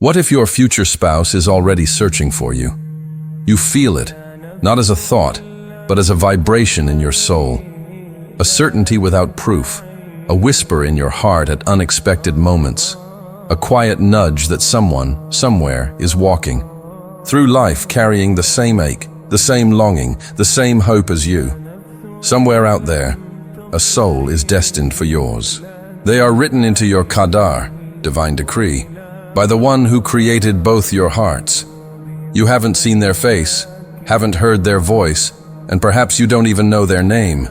What if your future spouse is already searching for you? You feel it, not as a thought, but as a vibration in your soul. A certainty without proof, a whisper in your heart at unexpected moments, a quiet nudge that someone, somewhere, is walking through life carrying the same ache, the same longing, the same hope as you. Somewhere out there, a soul is destined for yours. They are written into your qadar, divine decree, by the one who created both your hearts. You haven't seen their face, haven't heard their voice, and perhaps you don't even know their name.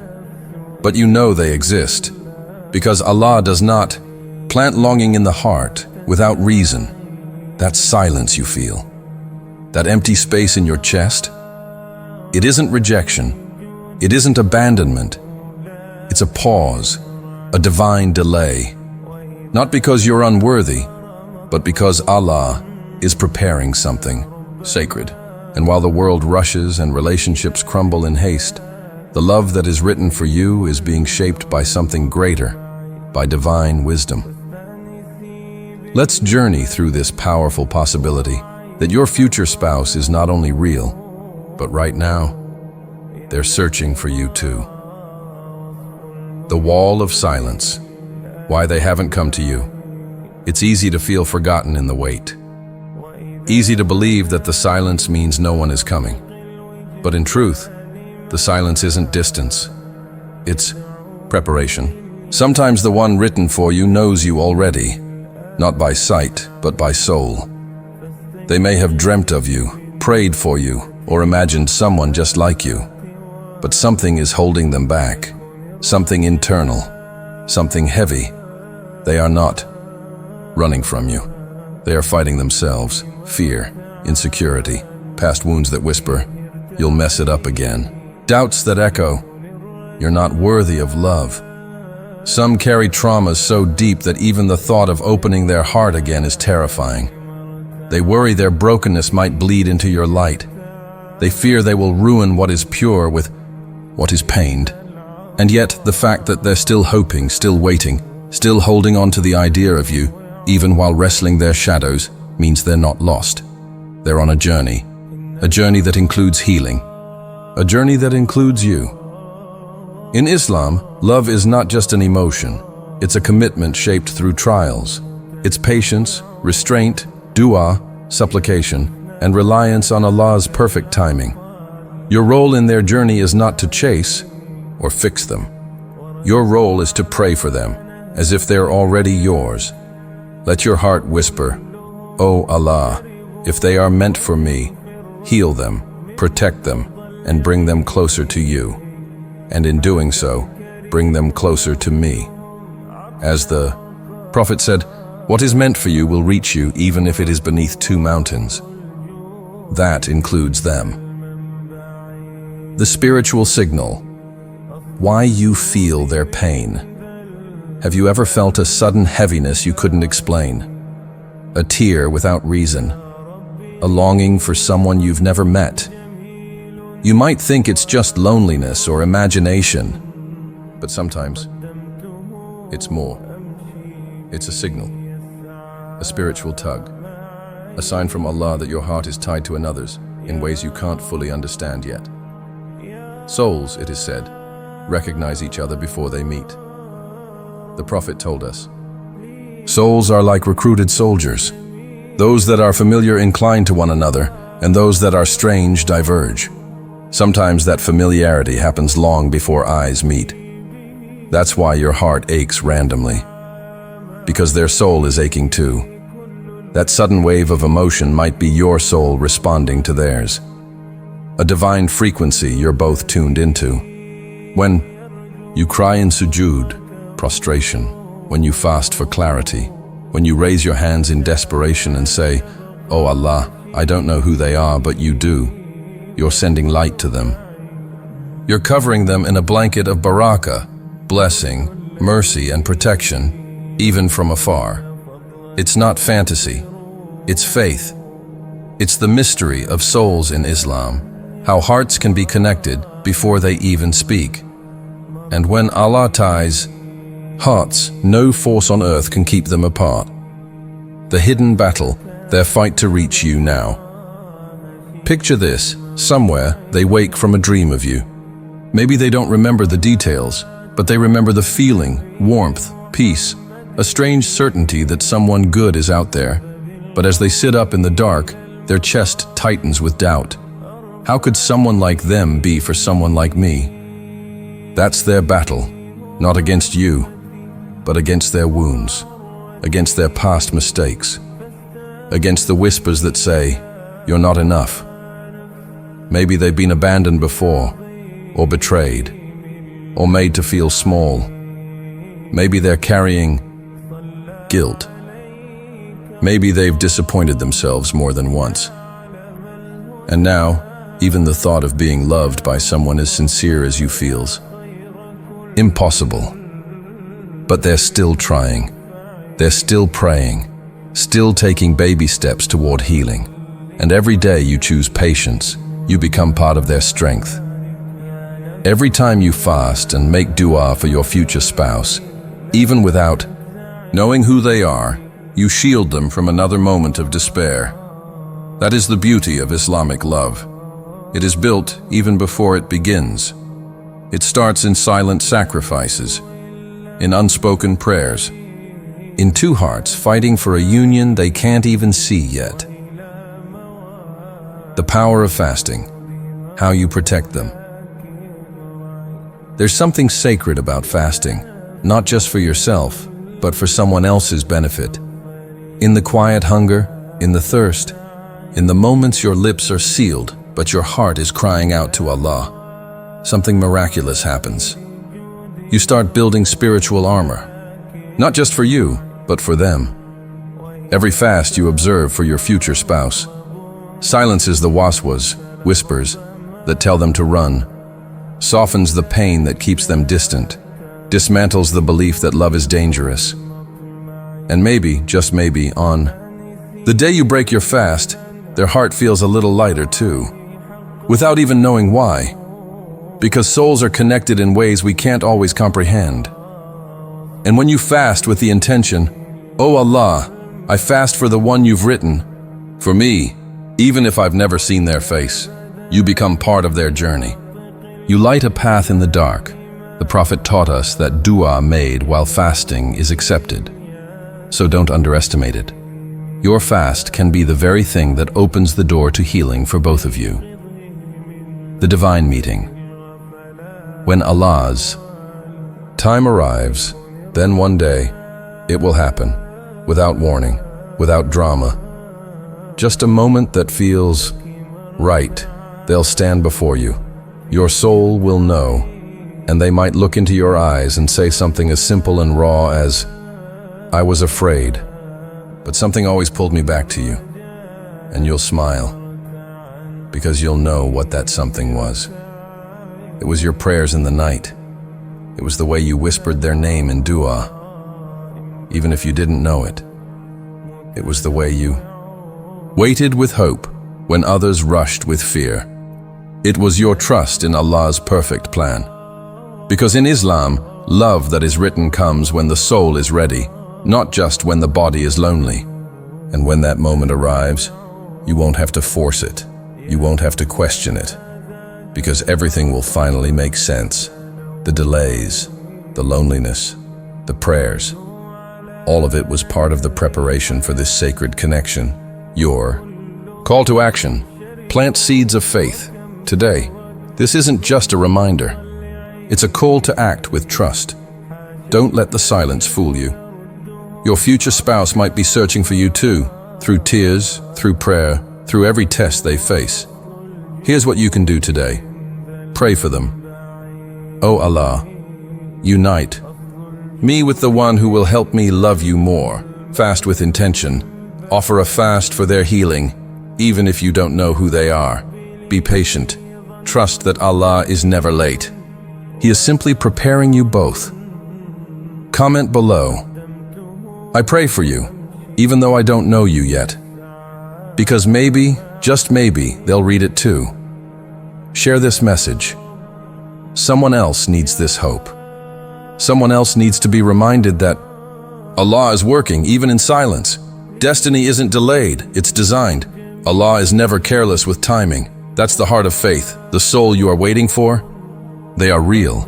But you know they exist, because Allah does not plant longing in the heart without reason. That silence you feel, that empty space in your chest, it isn't rejection, it isn't abandonment, it's a pause, a divine delay. Not because you're unworthy, but because Allah is preparing something sacred. And while the world rushes and relationships crumble in haste, the love that is written for you is being shaped by something greater, by divine wisdom. Let's journey through this powerful possibility that your future spouse is not only real, but right now, they're searching for you too. The wall of silence, why they haven't come to you. It's easy to feel forgotten in the wait. Easy to believe that the silence means no one is coming. But in truth, the silence isn't distance. It's preparation. Sometimes the one written for you knows you already, not by sight, but by soul. They may have dreamt of you, prayed for you, or imagined someone just like you. But something is holding them back. Something internal, something heavy. They are not running from you. They are fighting themselves, fear, insecurity, past wounds that whisper, you'll mess it up again. Doubts that echo, you're not worthy of love. Some carry traumas so deep that even the thought of opening their heart again is terrifying. They worry their brokenness might bleed into your light. They fear they will ruin what is pure with what is pained. And yet, the fact that they're still hoping, still waiting, still holding on to the idea of you, even while wrestling their shadows, means they're not lost. They're on a journey that includes healing, a journey that includes you. In Islam, love is not just an emotion, it's a commitment shaped through trials. It's patience, restraint, dua, supplication, and reliance on Allah's perfect timing. Your role in their journey is not to chase or fix them. Your role is to pray for them, as if they're already yours. Let your heart whisper, "Oh Allah, if they are meant for me, heal them, protect them, and bring them closer to you. And in doing so, bring them closer to me." As the Prophet said, "What is meant for you will reach you even if it is beneath 2 mountains." That includes them. The spiritual signal. Why you feel their pain. Have you ever felt a sudden heaviness you couldn't explain? A tear without reason? A longing for someone you've never met? You might think it's just loneliness or imagination, but sometimes it's more. It's a signal, a spiritual tug, a sign from Allah that your heart is tied to another's in ways you can't fully understand yet. Souls, it is said, recognize each other before they meet. The Prophet told us, souls are like recruited soldiers. Those that are familiar incline to one another, and those that are strange diverge. Sometimes that familiarity happens long before eyes meet. That's why your heart aches randomly, because their soul is aching too. That sudden wave of emotion might be your soul responding to theirs. A divine frequency you're both tuned into. When you cry in sujood, prostration, when you fast for clarity, when you raise your hands in desperation and say, "Oh Allah, I don't know who they are, but you do," you're sending light to them. You're covering them in a blanket of barakah, blessing, mercy, and protection, even from afar. It's not fantasy, it's faith. It's the mystery of souls in Islam, how hearts can be connected before they even speak. And when Allah ties hearts, no force on earth can keep them apart. The hidden battle their fight to reach you now. Picture this: somewhere they wake from a dream of you. Maybe they don't remember the details, but they remember the feeling, warmth, peace, a strange certainty that someone good is out there. But as they sit up in the dark, their chest tightens with doubt. How could someone like them be for someone like me? That's their battle, not against you, but against their wounds, against their past mistakes, against the whispers that say, "You're not enough." Maybe they've been abandoned before, or betrayed, or made to feel small. Maybe they're carrying guilt. Maybe they've disappointed themselves more than once. And now, even the thought of being loved by someone as sincere as you feels impossible. But they're still trying. They're still praying, still taking baby steps toward healing. And every day you choose patience, you become part of their strength. Every time you fast and make dua for your future spouse, even without knowing who they are, you shield them from another moment of despair. That is the beauty of Islamic love. It is built even before it begins. It starts in silent sacrifices, in unspoken prayers, in two hearts fighting for a union they can't even see yet. The power of fasting, how you protect them. There's something sacred about fasting, not just for yourself, but for someone else's benefit. In the quiet hunger, in the thirst, in the moments your lips are sealed, but your heart is crying out to Allah, something miraculous happens. You start building spiritual armor, not just for you, but for them. Every fast you observe for your future spouse silences the waswas, whispers, that tell them to run, softens the pain that keeps them distant, dismantles the belief that love is dangerous. And maybe, just maybe, on the day you break your fast, their heart feels a little lighter too, without even knowing why. Because souls are connected in ways we can't always comprehend. And when you fast with the intention, "Oh Allah, I fast for the one you've written, for me," even if I've never seen their face, you become part of their journey. You light a path in the dark. The Prophet taught us that dua made while fasting is accepted. So don't underestimate it. Your fast can be the very thing that opens the door to healing for both of you. The divine meeting. When Allah's time arrives, then one day it will happen, without warning, without drama. Just a moment that feels right. They'll stand before you. Your soul will know, and they might look into your eyes and say something as simple and raw as, "I was afraid, but something always pulled me back to you." And you'll smile, because you'll know what that something was. It was your prayers in the night. It was the way you whispered their name in dua, even if you didn't know it. It was the way you waited with hope when others rushed with fear. It was your trust in Allah's perfect plan. Because in Islam, love that is written comes when the soul is ready, not just when the body is lonely. And when that moment arrives, you won't have to force it. You won't have to question it. Because everything will finally make sense. The delays, the loneliness, the prayers, all of it was part of the preparation for this sacred connection. Your call to action. Plant seeds of faith. Today, this isn't just a reminder. It's a call to act with trust. Don't let the silence fool you. Your future spouse might be searching for you too, through tears, through prayer, through every test they face. Here's what you can do today. Pray for them. Oh Allah, unite me with the one who will help me love you more. Fast with intention. Offer a fast for their healing, even if you don't know who they are. Be patient. Trust that Allah is never late. He is simply preparing you both. Comment below. I pray for you, even though I don't know you yet. Because maybe, just maybe, they'll read it too. Share this message. Someone else needs this hope. Someone else needs to be reminded that Allah is working even in silence. Destiny isn't delayed, it's designed. Allah is never careless with timing. That's the heart of faith, the soul you are waiting for. They are real,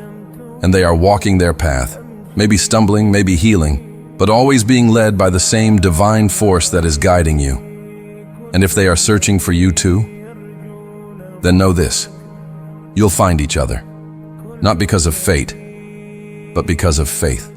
and they are walking their path, maybe stumbling, maybe healing, but always being led by the same divine force that is guiding you. And if they are searching for you too, then know this: you'll find each other, not because of fate, but because of faith.